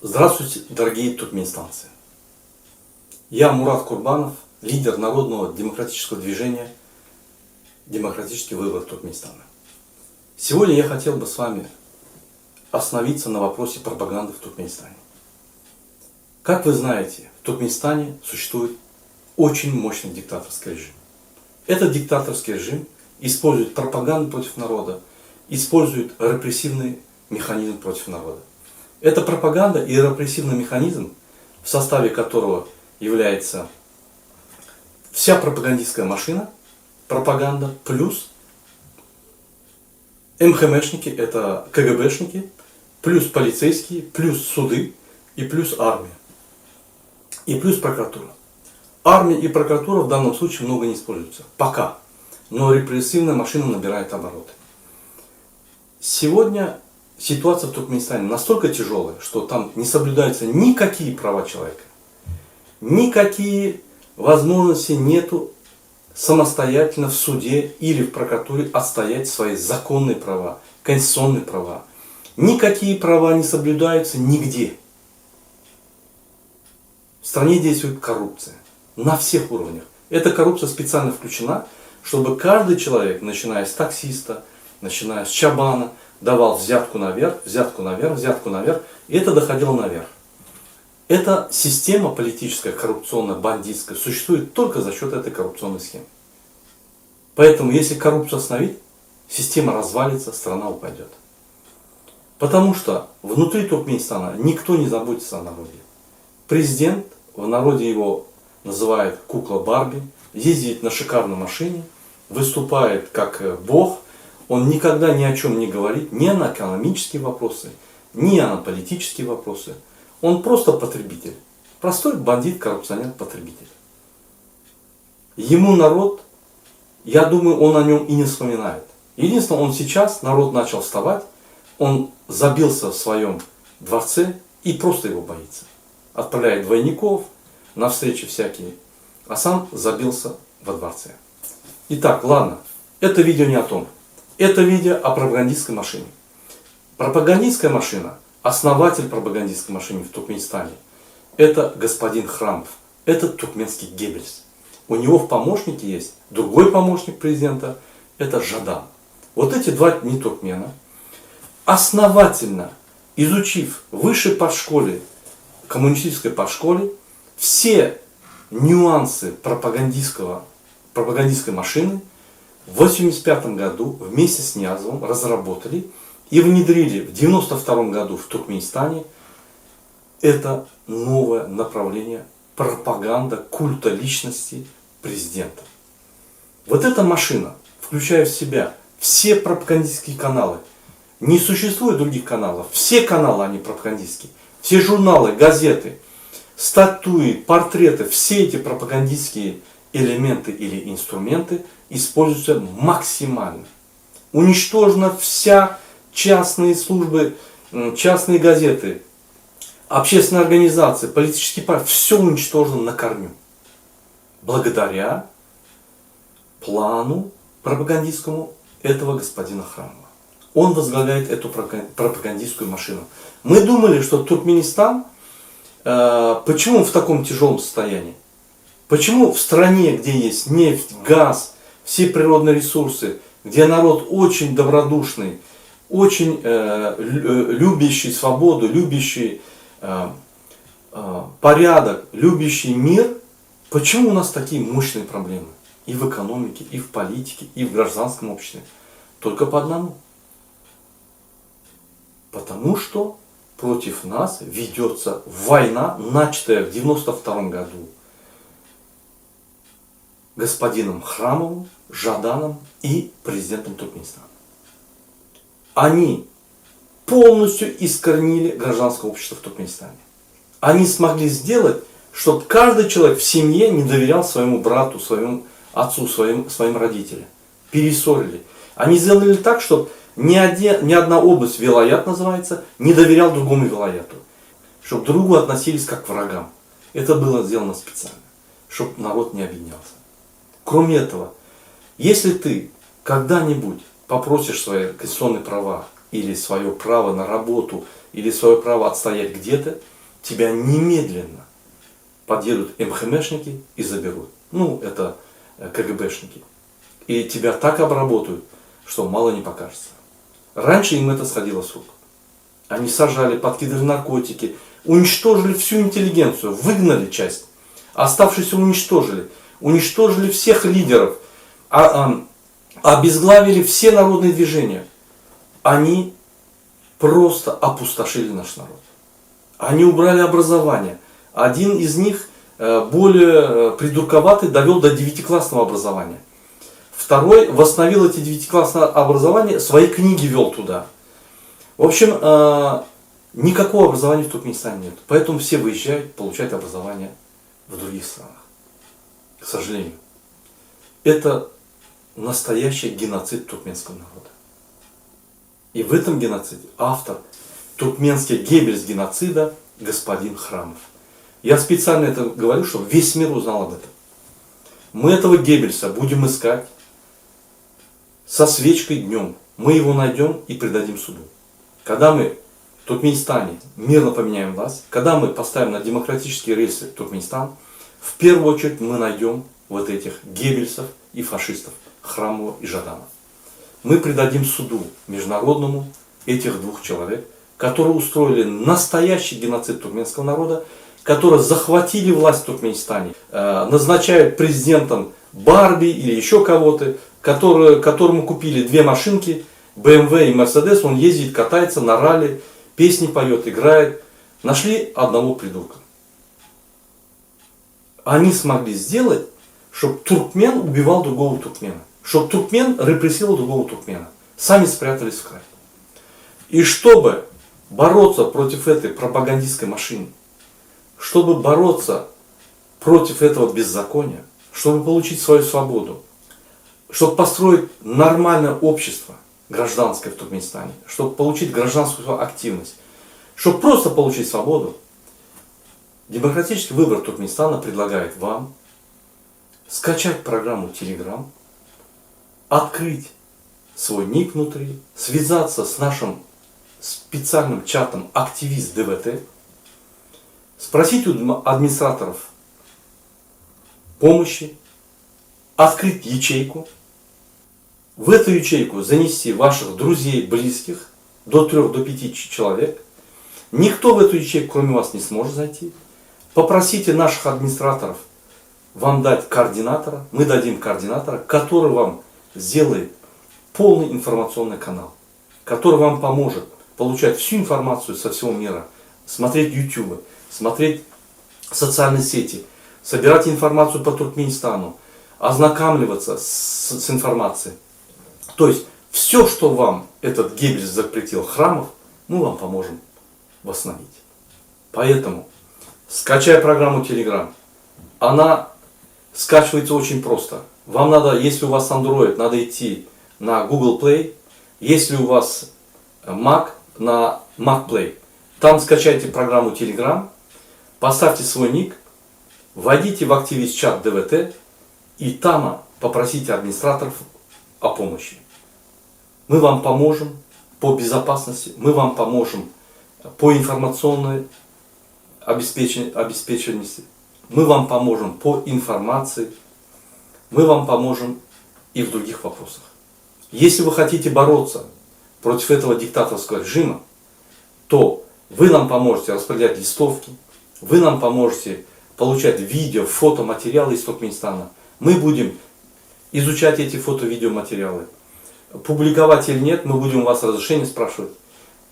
Здравствуйте, дорогие туркменистанцы! Я Мурат Курбанов, лидер народного демократического движения «Демократический выбор Туркменистана». Сегодня я хотел бы с вами остановиться на вопросе пропаганды в Туркменистане. Как вы знаете, в Туркменистане существует очень мощный диктаторский режим. Этот диктаторский режим использует пропаганду против народа, использует репрессивный механизм против народа. Это пропаганда и репрессивный механизм, в составе которого является вся пропагандистская машина, пропаганда плюс МХМшники, это КГБшники, плюс полицейские, плюс суды и плюс армия. И плюс прокуратура. Армия и прокуратура в данном случае много не используются. Пока. Но репрессивная машина набирает обороты. Сегодня ситуация в Туркменистане настолько тяжелая, что там не соблюдаются никакие права человека. Никакие возможности нету самостоятельно в суде или в прокуратуре отстоять свои законные права, конституционные права. Никакие права не соблюдаются нигде. В стране действует коррупция на всех уровнях. Эта коррупция специально включена, чтобы каждый человек, начиная с таксиста, начиная с чабана, давал взятку наверх, взятку наверх, взятку наверх, и это доходило наверх. Эта система политическая, коррупционная, бандитская существует только за счет этой коррупционной схемы. Поэтому, если коррупцию остановить, система развалится, страна упадет. Потому что внутри Туркменистана никто не заботится о народе. Президент, в народе его называют кукла Барби, ездит на шикарной машине, выступает как бог. Он никогда ни о чем не говорит, ни на экономические вопросы, ни на политические вопросы. Он просто потребитель. Простой бандит, коррупционер, потребитель. Ему народ, я думаю, он о нем и не вспоминает. Единственное, он сейчас, народ начал вставать, он забился в своем дворце и просто его боится. Отправляет двойников на встречи всякие, а сам забился во дворце. Итак, ладно, это видео не о том. Это видео о пропагандистской машине. Пропагандистская машина, основатель пропагандистской машины в Туркменистане, это господин Храмов, это туркменский Геббельс. У него в помощнике есть другой помощник президента, это Жадан. Вот эти два не туркмена, основательно изучив в высшей подшколе, коммунистической подшколе, все нюансы пропагандистской машины, в 1985 году вместе с Ниязовым разработали и внедрили в 1992 году в Туркменистане это новое направление пропаганда культа личности президента. Вот эта машина, включая в себя все пропагандистские каналы, не существует других каналов, все каналы они пропагандистские, все журналы, газеты, статуи, портреты, все эти пропагандистские элементы или инструменты используются максимально. Уничтожена вся частные службы, частные газеты, общественные организации, политические партии. Все уничтожено на корню. Благодаря плану пропагандистскому этого господина Храмова. Он возглавляет эту пропагандистскую машину. Мы думали, что Туркменистан, почему в таком тяжелом состоянии? Почему в стране, где есть нефть, газ, все природные ресурсы, где народ очень добродушный, очень любящий свободу, любящий порядок, любящий мир, почему у нас такие мощные проблемы и в экономике, и в политике, и в гражданском обществе? Только по одному. Потому что против нас ведется война, начатая в 1992 году господином Храмовым, Жаданом и президентом Туркменистана. Они полностью искоренили гражданское общество в Туркменистане. Они смогли сделать, чтобы каждый человек в семье не доверял своему брату, своему отцу, своим родителям. Перессорили. Они сделали так, чтобы ни одна область, вилаят называется, не доверял другому вилаяту. Чтобы к другу относились как к врагам. Это было сделано специально, чтобы народ не объединялся. Кроме этого, если ты когда-нибудь попросишь свои конституционные права или свое право на работу, или свое право отстоять где-то, тебя немедленно подъедут МХМшники и заберут. Ну, это КГБшники. И тебя так обработают, что мало не покажется. Раньше им это сходило с рук. Они сажали, подкидывали наркотики, уничтожили всю интеллигенцию, выгнали часть. Оставшиеся уничтожили. Уничтожили всех лидеров. Обезглавили все народные движения. Они просто опустошили наш народ. Они убрали образование. Один из них, более придурковатый, довел до 9-классного образования. Второй восстановил эти 9-классное образование, свои книги вел туда. В общем, никакого образования в Туркменистане нет. Поэтому все выезжают получать образование в других странах. К сожалению. Это настоящий геноцид туркменского народа. И в этом геноциде автор туркменский Геббельс геноцида господин Храмов. Я специально это говорю, чтобы весь мир узнал об этом. Мы этого Геббельса будем искать со свечкой днем. Мы его найдем и предадим суду. Когда мы в Туркменистане мирно поменяем власть, когда мы поставим на демократические рельсы Туркменистан, в первую очередь мы найдем вот этих Геббельсов и фашистов Храмова и Жадана. Мы предадим суду международному этих двух человек, которые устроили настоящий геноцид туркменского народа, которые захватили власть в Туркменистане, назначают президентом Барби или еще кого-то, которому купили 2 машинки, BMW и Mercedes, он ездит, катается на ралли, песни поет, играет. Нашли одного придурка. Они смогли сделать, чтобы туркмен убивал другого туркмена. Чтобы туркмен репрессировал другого туркмена. Сами спрятались в край. И чтобы бороться против этой пропагандистской машины, чтобы бороться против этого беззакония, чтобы получить свою свободу, чтобы построить нормальное общество гражданское в Туркменистане, чтобы получить гражданскую активность, чтобы просто получить свободу, демократический выбор Туркменистана предлагает вам скачать программу Telegram, открыть свой ник внутри, связаться с нашим специальным чатом «Активист ДВТ», спросить у администраторов помощи, открыть ячейку, в эту ячейку занести ваших друзей, близких, до 3-5 человек. Никто в эту ячейку, кроме вас, не сможет зайти. Попросите наших администраторов вам дать координатора, мы дадим координатора, который вам сделает полный информационный канал, который вам поможет получать всю информацию со всего мира, смотреть YouTube, смотреть социальные сети, собирать информацию по Туркменистану, ознакомливаться с информацией. То есть все, что вам этот Геббельс запретил Храмов, мы вам поможем восстановить. Поэтому скачай программу Telegram. Она скачивается очень просто. Вам надо, если у вас Android, надо идти на Google Play. Если у вас Mac, на Mac Play. Там скачайте программу Telegram, поставьте свой ник, войдите в активист чат ДВТ и там попросите администраторов о помощи. Мы вам поможем по безопасности, мы вам поможем по информационной обеспеченности, мы вам поможем по информации, мы вам поможем и в других вопросах. Если вы хотите бороться против этого диктаторского режима, то вы нам поможете распределять листовки, вы нам поможете получать видео, фотоматериалы из Туркменистана. Мы будем изучать эти фото-видеоматериалы. Публиковать или нет, мы будем у вас разрешение спрашивать.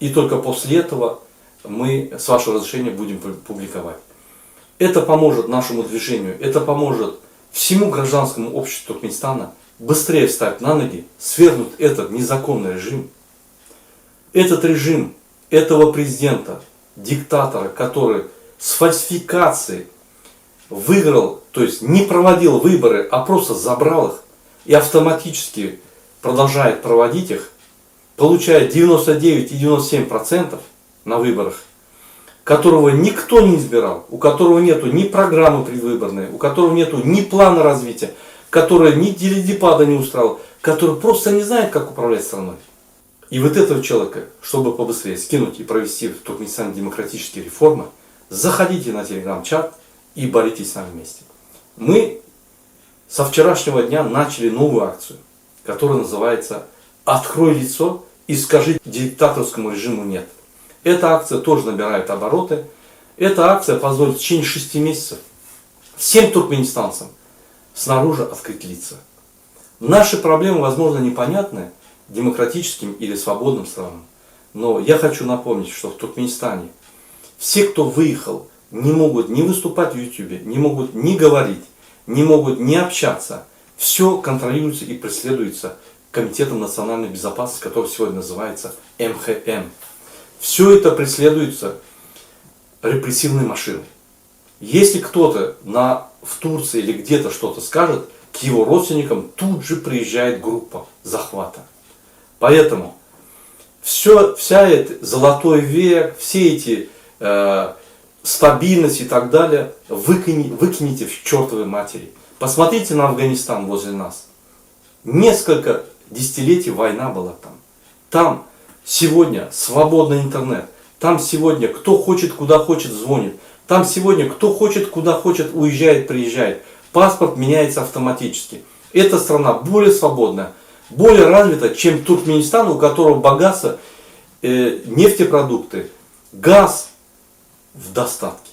И только после этого мы с вашего разрешения будем публиковать. Это поможет нашему движению, это поможет всему гражданскому обществу Туркменистана быстрее встать на ноги, свергнуть этот незаконный режим. Этот режим, этого президента, диктатора, который с фальсификацией выиграл, то есть не проводил выборы, а просто забрал их и автоматически продолжает проводить их, получает 99,97% на выборах, которого никто не избирал, у которого нету ни программы предвыборной, у которого нету ни плана развития, который ни теледипада не устраивал, который просто не знает, как управлять страной. И вот этого человека, чтобы побыстрее скинуть и провести в Туркменистане демократические реформы, заходите на телеграм-чат и боритесь с нами вместе. Мы со вчерашнего дня начали новую акцию, которая называется «Открой лицо и скажи диктаторскому режиму нет». Эта акция тоже набирает обороты. Эта акция позволит в течение 6 месяцев всем туркменистанцам снаружи открыть лица. Наши проблемы, возможно, непонятны демократическим или свободным странам. Но я хочу напомнить, что в Туркменистане все, кто выехал, не могут ни выступать в YouTube, не могут ни говорить, не могут ни общаться. Все контролируется и преследуется Комитетом национальной безопасности, который сегодня называется МХМ. Все это преследуется репрессивной машиной. Если кто-то в Турции или где-то что-то скажет, к его родственникам тут же приезжает группа захвата. Поэтому вся эта золотой век, все эти стабильность и так далее выкините в чертовой матери. Посмотрите на Афганистан возле нас. Несколько десятилетий война была там. Там сегодня свободный интернет. Там сегодня кто хочет, куда хочет, звонит. Там сегодня кто хочет, куда хочет, уезжает, приезжает. Паспорт меняется автоматически. Эта страна более свободная, более развита, чем Туркменистан, у которого богатство, нефтепродукты, газ в достатке.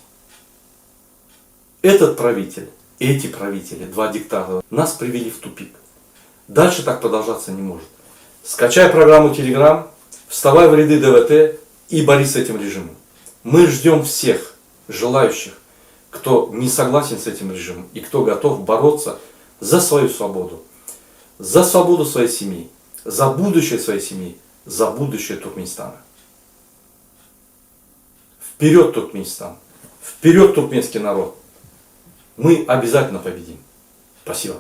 Этот правитель, эти правители, два диктатора, нас привели в тупик. Дальше так продолжаться не может. Скачай программу Telegram, вставай в ряды ДВТ и борись с этим режимом. Мы ждем всех желающих, кто не согласен с этим режимом и кто готов бороться за свою свободу, за свободу своей семьи, за будущее своей семьи, за будущее Туркменистана. Вперед, Туркменистан! Вперед, туркменский народ! Мы обязательно победим. Спасибо.